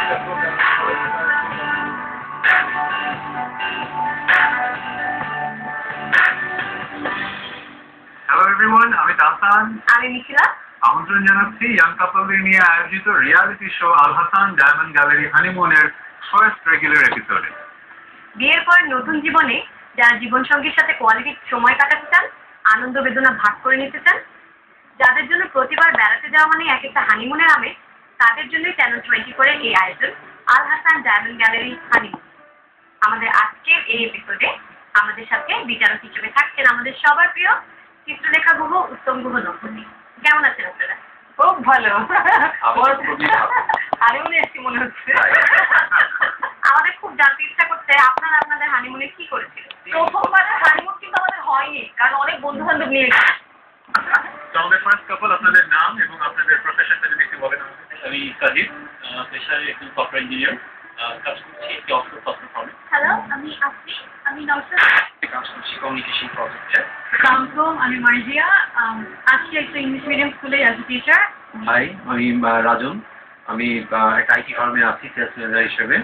Hello everyone, আমি তাহসান। আমি মিথিলা। আমন্ত্রণ জানাচ্ছি ইয়াং কাপলদের নিয়ে আয়োজিত reality show Al Hasan diamond gallery হানিমুনের ফার্স্ট রেগুলার এপিসোডে। বিয়ের পর নতুন জীবনে যারা জীবনসঙ্গীর সাথে কোয়ালিটি সময় কাটাতে চান, আনন্দ বেদনা ভাগ করে নিতে চান, যাদের জন্য প্রতিবার বেড়াতে যাওয়া মানে এক একটা হানিমুনের আমেজ, তাদের জন্যই চ্যানেল 24 এই আয়োজন আল হাসান ডায়মন্ড গ্যালারি হানিমুন। আমাদের আজকের এই এপিসোডে আমাদের সাথে বিচারক হিসেবে থাকছেন আমাদের সবার প্রিয় চিত্রলেখা গুহ, উত্তম গুহ দম্পতি। কেমন আছেন আপনারা? খুব ভালো। হানিমুনে এসেছি মনে হচ্ছে। আমাদের খুব জানতে ইচ্ছা করছে আপনারা আপনাদের হানিমুনে কি করেছিলেন। প্রথমবারের হানিমুন কিন্তু আমাদের হয়নি, কারণ অনেক বন্ধু বান্ধব নিয়ে গেছে। আমাদের ফার্স্ট কাপল, আপনাদের নাম এবং আপনাদের প্রফেশনটা যদি একটু বলেন। আমি সাজিদ, পেশায় একজন সফটওয়্যার ইঞ্জিনিয়ার, কাজ করছি একটি অফশোর সফটওয়্যার ফার্মে। হ্যালো, আমি আফরি, আমি নওশাদ, কাজ করছি কমিউনিকেশন প্রজেক্টে। সামসুম, আমি মার্জিয়া, আজকে একটা ইংলিশ মিডিয়াম স্কুলে অ্যাজ এ টিচার। হাই, আমি রাজন, আমি একটা আইটি ফার্মে আছি সেলস ম্যানেজার হিসেবে।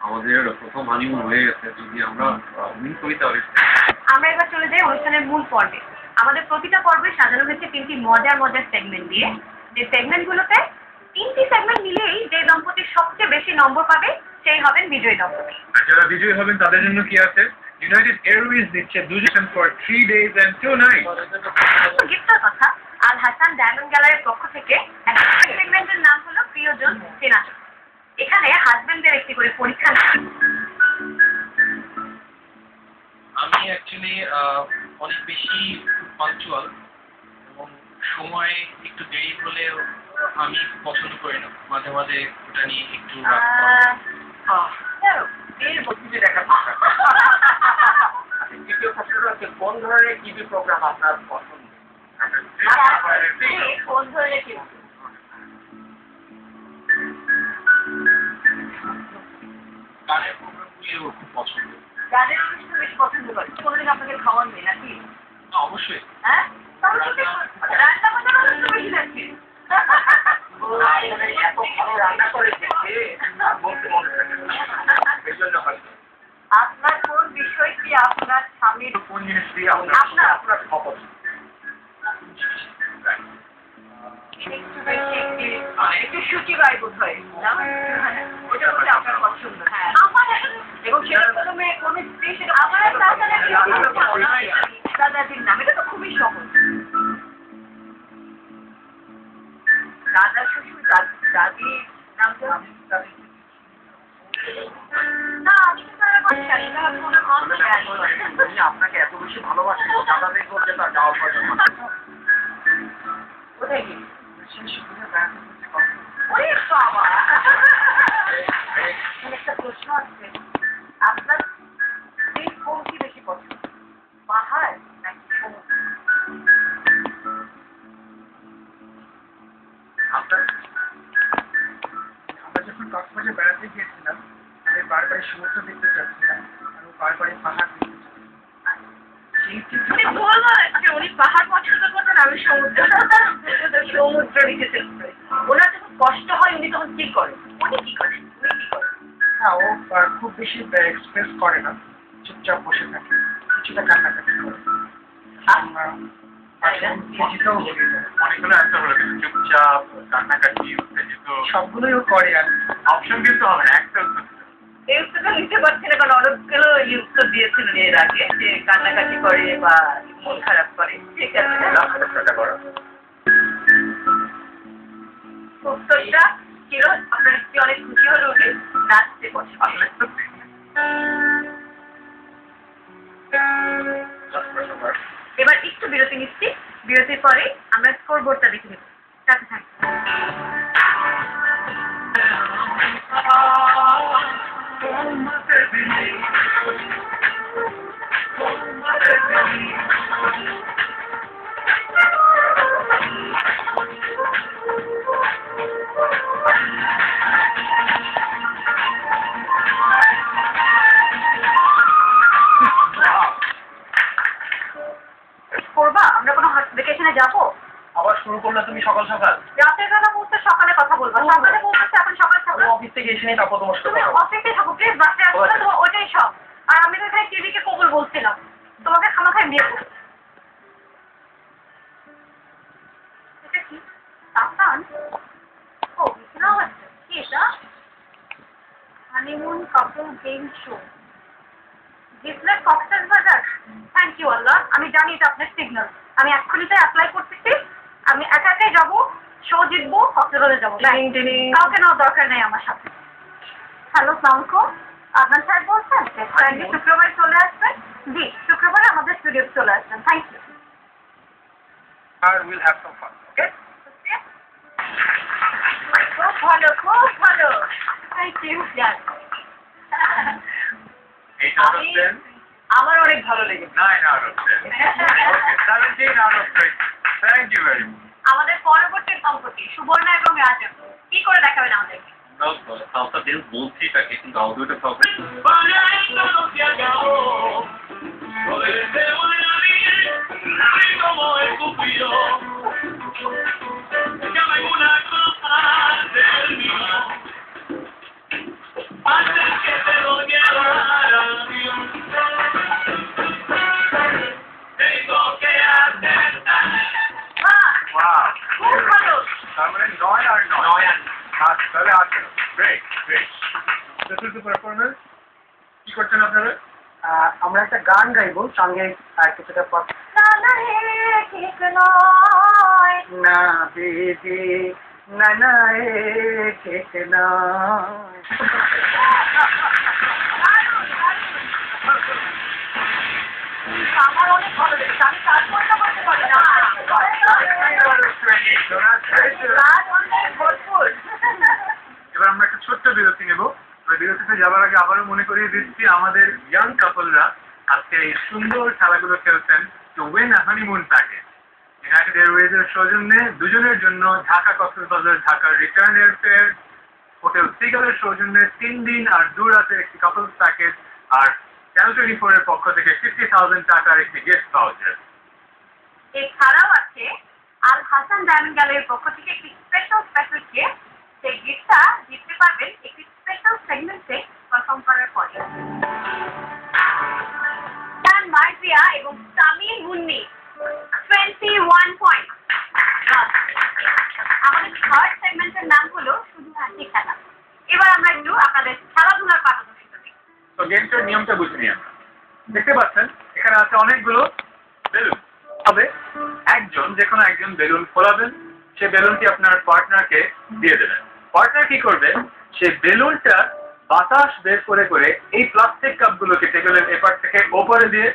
আমাদের প্রথম হানিমুন হয়ে গেছে, যদি আমরা উইন করি তাহলে। আমরা এবার চলে যাই অনুষ্ঠানের মূল পর্বে। আমাদের প্রতিটা পর্বে সাজানো হয়েছে 3টি মজার মজার সেগমেন্ট দিয়ে। যে সেগমেন্টগুলোতে 3টি সেগমেন্ট মিলিয়েই যে দম্পতি সবচেয়ে বেশি নম্বর পাবে সেই হবেন বিজয়ী দম্পতি। আর যারা বিজয়ী হবেন তাদের জন্য কি আছে? ইউনাইটেড এয়ারওয়েজ দিচ্ছে 2 ফর 3 days and 2 nights। গিফটের কথা, আল হাসান ডায়মন্ড গ্যালারির পক্ষ থেকে একটা সেগমেন্টের নাম হলো প্রিয়জন চেনাচক। এখানে হাজবেন্ডদের একটি করে পরীক্ষা। আমি অ্যাকচুয়ালি অনেক বেশি পাঞ্চুয়াল এবং সময় একটু দেরি হলেও আমি পছন্দ করি না। মাঝে মাঝে ওটা নিয়ে একটু দ্বিতীয় প্রশ্নটা হচ্ছে, কোন ধরনের টিভি প্রোগ্রাম আপনার পছন্দ? কোন ধরনের কি গানের প্রোগ্রামগুলিও খুব পছন্দ। গানের অনুষ্ঠান বেশি পছন্দ করে? কোনোদিন আপনাকে খাওয়ান নেই নাকি? অবশ্যই। হ্যাঁ, রান্না করতে বেশি লাগছে। এত ভালো রান্না করে বলতে মনে এই জন্য হয়তো। আপনার কোন বিষয়টি আপনার স্বামীর, কোন জিনিসটি আপনার আপনার অপছন্দ? একটু সূচিবাই বোধ হয়, ওটা হচ্ছে আপনার পছন্দ। হ্যাঁ, এবং সেটা প্রথমে কোন স্ত্রী সেটা আমার দাদাজির নাম, এটা তো খুবই সহজ। দাদা শ্বশুর দাদি নাম তো না, আপনাকে এত বেশি ভালোবাসি, দাদাদের করতে তার যাওয়ার পর্যন্ত কোথায় কি ওরে বাবা। একটা প্রশ্ন আছে, আপনার কোনটি বেশি পছন্দ, পাহাড় নাকি সমুদ্র? আমরা যখন কক্সবাজারে বেড়াতে গিয়েছিলাম, আমি বারবারই সমুদ্র দেখতে চাচ্ছিলাম, আমি বারবারই পাহাড় দেখতে চাচ্ছিলাম। উনি পাহাড় পছন্দ করতেন, আমি সমুদ্র। সমুদ্র দিতে ওনার যখন কষ্ট হয় উনি তখন কি করেন? উনি কি করেন? হ্যাঁ, ও খুব বেশি এক্সপ্রেস করে না, চুপচাপ বসে থাকে, কিছুটা কান্নাকাটি করে। অনেকগুলো অ্যান্সার হলো, কিন্তু চুপচাপ, কান্নাকাটি, উত্তেজিত সবগুলোই ও করে। আর অপশন কিন্তু হবে না, একটা উত্তর। এই উত্তরটা নিতে পারছি না, কারণ অনেকগুলো উত্তর দিয়েছিলেন এর আগে, যে কান্নাকাটি করে বা মন খারাপ করে। ঠিক আছে, উত্তরটা ছিল আপনার স্ত্রী অনেক খুশি হলে উঠে নাচতে পছন্দ। এবার একটু বিরতি নিচ্ছি, বিরতির পরে আমরা স্কোর বোর্ডটা দেখে নেব। সাথে থাকবে। করবা, আমরা কোনো ভ্যাকেশনে যাবো? আবার শুরু করলে তুমি সকাল সকাল? রাতের বেলা বলতে সকালে কথা বলবো, সকালে বলতে এখন সকাল সকাল। অফিস থেকে এসে নিয়ে তারপর তোমার সাথে তুমি কথা বলবো। অফিসে থাকো প্লিজ, বাসায় আসো না, তোমার ওইটাই সব। আর আমি তো এখানে টিভিকে কবুল বলছিলাম, তোমাকে খামাখাই বিয়ে করবো। এটা কি সাফরান? ও বিছানা হচ্ছে কি এটা? হানিমুন কাপল গেম শো, ডিসপ্লে ককটেল বাজার। থ্যাংক ইউ আল্লাহ, আমি জানি এটা আপনার সিগন্যাল। আমি এক্ষুনি তাই অ্যাপ্লাই করতেছি। আমি একা একাই যাবো, শো জিতবো, হসপিটালে যাবো। কাউকে নেওয়ার দরকার নেই আমার সাথে। হ্যালো সালামকো, আপনার সাহেব বলছেন? কাইন্ডলি শুক্রবার চলে আসবেন। জি, শুক্রবার আমাদের স্টুডিও চলে আসবেন। Thank you. Will have some fun, okay? খুব ভালো, খুব ভালো। Thank you. এইটা হচ্ছে আমার অনেক ভালো লেগেছে। 9 out of 10. Okay, 17 out of 20. Thank you very much. আমাদের পরবর্তী দম্পতি সুবর্ণা এবং রাজন কি করে দেখাবেন আমাদেরকে? সালসা ড্যান্স বলছি তাকে, কিন্তু আউডিওটা সবাই Wow. খুব ভালো। তার মানে 9 আর 9. আচ্ছা, তাহলে 8. Great, great. This is the performance. কি করছেন আপনারা? আমরা একটা গান গাইবো, সঙ্গে কিছুটা পথ। না না হে ঠিক নয়। না বেবি না না এ ঠিক নয়। আমার অনেক ভালো লেগেছে, আমি তারপরটা বলতে পারি না। কাজ অনেক ভরপুর। এবার আমরা একটা ছোট্ট বিরতি নেব। বিরতিতে যাবার আগে আবারও মনে করিয়ে দিচ্ছি, আমাদের ইয়াং কাপলরা আজকে এই সুন্দর খেলাগুলো খেলছেন to win a honeymoon package. United এয়ারওয়েজের সৌজন্যে দুজনের জন্য Dhaka Cox's Bazar Dhaka return airfare, hotel সিগালের সৌজন্যে 3 দিন আর 2 রাতের একটি কাপলস প্যাকেজ, আর চ্যানেল 24 এর পক্ষ থেকে 50,000 টাকার একটি গিফট ভাউচার। এছাড়াও আছে আল হাসান ডায়মন্ড গ্যালারির পক্ষ থেকে একটি স্পেশাল গিফট। সেই গিফটটা জিততে পারবেন একটি স্পেশাল সেগমেন্টে পারফর্ম করার পরে। সান মার্জিয়া এবং সামির মুন্নি 21 পয়েন্ট। আমাদের থার্ড সেগমেন্টের নাম হলো শুধু হাসি খেলা। এবার আমরা একটু আপনাদের খেলাধুলার পারদর্শিতা দেখি। তো গেমটার নিয়মটা বুঝে নিই আমরা। দেখতে পাচ্ছেন এখানে আছে অনেকগুলো বেলুন। তবে একজন, যে কোনো একজন বেলুন ফোলাবেন, সে বেলুনটি আপনার পার্টনারকে দিয়ে দেবেন। পার্টনার কি করবে, সে বেলুনটা বাতাস বের করে করে এই প্লাস্টিক কাপগুলোকে টেবিলের এপার থেকে ওপরে দিয়ে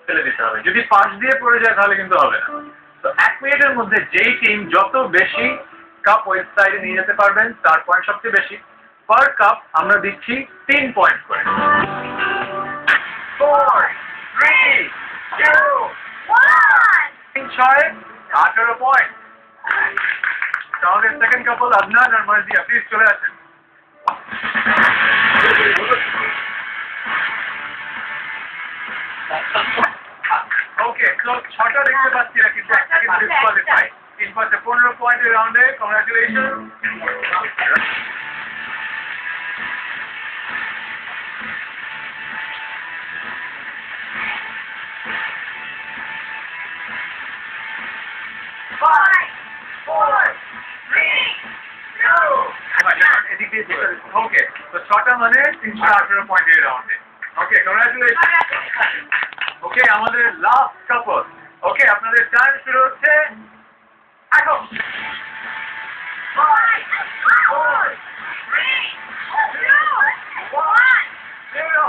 ফেলে দিতে হবে। যদি পাশ দিয়ে পড়ে যায় তাহলে কিন্তু হবে না। তো 1 মিনিটের মধ্যে যেই টিম যত বেশি কাপ ওই সাইডে নিয়ে যেতে পারবেন তার পয়েন্ট সবচেয়ে বেশি। পার কাপ আমরা দিচ্ছি 3 পয়েন্ট করে। 4, 3, 2, 1, 18 পয়েন্ট। আমাদের সেকেন্ড কাপল আদনান আর মার্জিয়া, প্লিজ চলে আসেন। ওকে, তো 6টা দেখতে পাচ্ছি না, কিন্তু একটা কিন্তু ডিসকোয়ালিফাই। 3 পাঁচে 15 পয়েন্টের রাউন্ডে, কংগ্রাচুলেশন। ওকে, তো 6টা মানে 318 পয়েন্টের রাউন্ডে। ওকে, কংগ্রাচুলেশন। ওকে, আমাদের লাস্ট কাপল। ওকে, আপনাদের টাইম শুরু হচ্ছে এখন। 5, 4, 3, 2, 1, 0।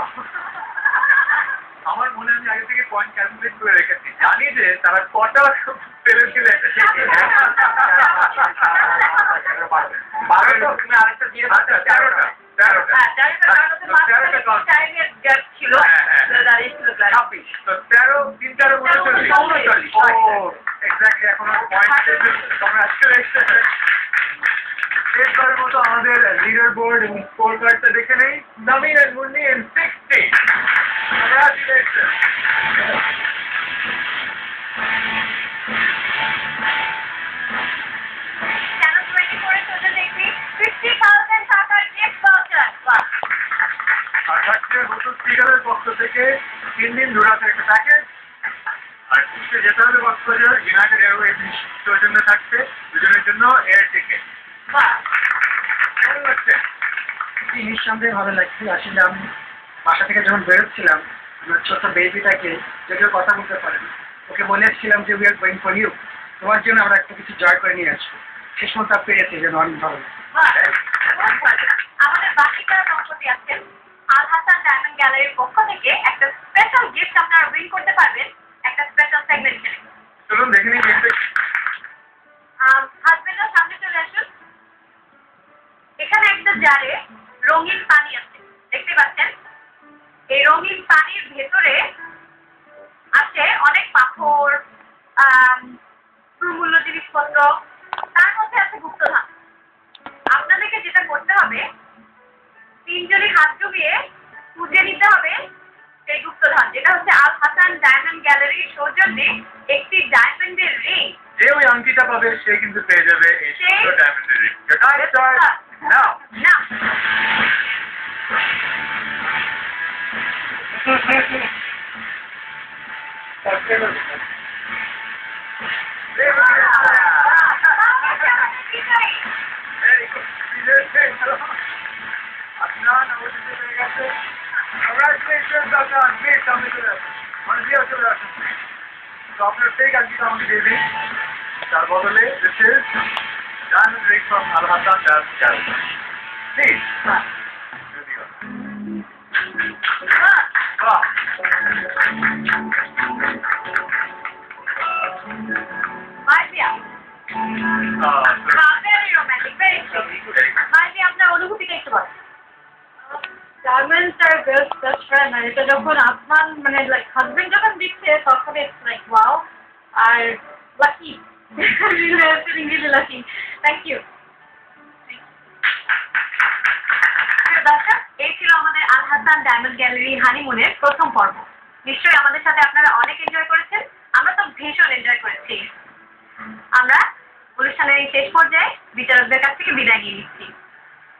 আমার মনে আমি আগে থেকে পয়েন্ট ক্যালকুলেট করে রেখেছি, জানি যে তারা কটা পেরেছিলেন। 12টা, তুমি আরেকটা দিয়ে 13টা। ছিল। তো 13, 3, 13, 39। এক্স্যাক্টলি, এখন পয়েন্ট। কংগ্রাচুলেশন। শেষবারের মতো আমাদের লিডার বোর্ড এবং স্কোর কার্ডটা দেখে নেই। Samir and Munni in 60। Congratulation. Channel 24 এর জন্য দেখবি 50,000 টাকার গিফট থেকে 3 দিন দূরাতে একটা প্যাকেজ, আর ঘুরতে যেতে হবে কক্সবাজার, ইউনাইটেড এয়ারওয়েজ সৌজন্যে থাকছে দুজনের জন্য এয়ার টিকেট। নিঃসন্দেহে ভালো লাগছে। আসলে আমি বাসা থেকে যখন বেরোচ্ছিলাম আমার ছোট্ট বেবিটাকে, যদিও কথা বলতে পারেন, ওকে বলে এসেছিলাম যে we are going for you, তোমার জন্য আমরা একটা কিছু জয় করে নিয়ে আসবো। শেষ মতো পেরেছি যেন অনেক ভালো লাগে। আমাদের বাকি যারা দম্পতি আছেন, আল হাসান ডায়মন্ড গ্যালারির পক্ষ থেকে একটা স্পেশাল গিফট আপনারা উইন করতে পারবেন একটা স্পেশাল সেগমেন্ট খেলে। চলুন দেখে নিই গেমটা। হাজবেন্ডের সামনে চলে আসুন। এখানে একটা জারে রঙিন পানি আছে, দেখতে পাচ্ছেন? এই রঙিন পানির ভেতরে আছে অনেক পাথর, প্রমূল্য জিনিসপত্র, তার মধ্যে আছে গুপ্তধন। আপনাদেরকে যেটা করতে হবে, 3 জনই হাত জমিয়ে খুঁজে নিতে হবে সেই গুপ্তধন, যেটা হচ্ছে আল হাসান ডায়মন্ড গ্যালারির সৌজন্যে একটি ডায়মন্ডের রিং। যে ওই আংটিটা পাবে সে কিন্তু পেয়ে যাবে এই সুন্দর ডায়মন্ডের রিং। নাও না, আপনার সেই গানটিটা আমাকে দিয়ে দিন, তার বদলে this is diamond ring from Al Hasan diamond gallery. Please. very romantic, very sweet. ভাই আপনার অনুভূতিটা একটু বলেন। Diamonds are girls' best friend, আর এটা যখন আপনার মানে লাইক হাজবেন্ড যখন দিচ্ছে তখন ইটস লাইক ওয়াও, আর lucky feeling really lucky. Thank you. দর্শক, এই ছিল আমাদের আল হাসান ডায়মন্ড গ্যালারি হানিমুনের প্রথম পর্ব। নিশ্চয়ই আমাদের সাথে আপনারা অনেক এনজয় করেছেন, আমরা তো ভীষণ এনজয় করেছি। আমরা অনুষ্ঠানের এই শেষ পর্যায়ে বিচারকদের কাছ থেকে বিদায় নিয়ে নিচ্ছি।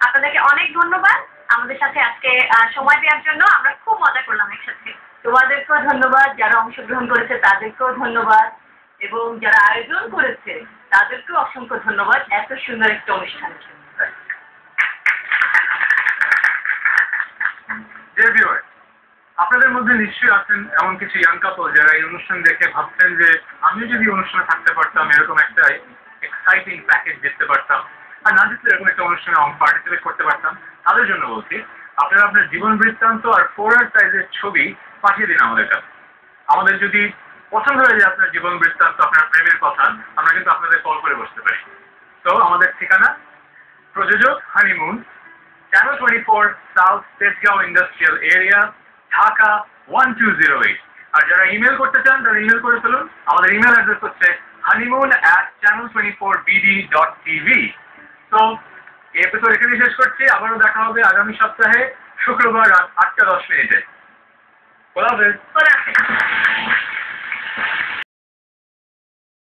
আপনাদেরকে অনেক ধন্যবাদ আমাদের সাথে আজকে সময় দেওয়ার জন্য। আমরা খুব মজা করলাম একসাথে। তোমাদেরকেও ধন্যবাদ, যারা অংশগ্রহণ করেছে তাদেরকেও ধন্যবাদ, এবং যারা আয়োজন করেছে তাদেরকেও অসংখ্য ধন্যবাদ এত সুন্দর একটা অনুষ্ঠানের জন্য। আপনাদের মধ্যে নিশ্চয়ই আছেন এমন কিছু ইয়াং কাপল যারা এই অনুষ্ঠান দেখে ভাবছেন যে আমিও যদি অনুষ্ঠানে থাকতে পারতাম, এরকম একটা এক্সাইটিং প্যাকেজ দেখতে পারতাম, আর না জিতলে এরকম একটা অনুষ্ঠানে পার্টিসিপেট করতে পারতাম। তাদের জন্য বলছি, আপনারা আপনার জীবন বৃত্তান্ত আর 4 সাইজের ছবি পাঠিয়ে দিন আমাদের কাছে। আমাদের যদি পছন্দ হয়ে যায় আপনার জীবন বৃত্তান্ত, আপনার প্রেমের কথা, আমরা কিন্তু আপনাদের কল করে বসতে পারি। তো আমাদের ঠিকানা প্রযোজক honeymoon, channel 24, south Tejgaon industrial area, Dhaka 1208। আর যারা ইমেল করতে চান তারা ইমেল করে ফেলুন। আমাদের ইমেল অ্যাড্রেস হচ্ছে honeymoon@channel24bd.tv। তো এই এপিসোড এখানেই শেষ করছি। আবারও দেখা হবে আগামী সপ্তাহে শুক্রবার রাত 8টা 10 মিনিটে। খোলা হাফেজ।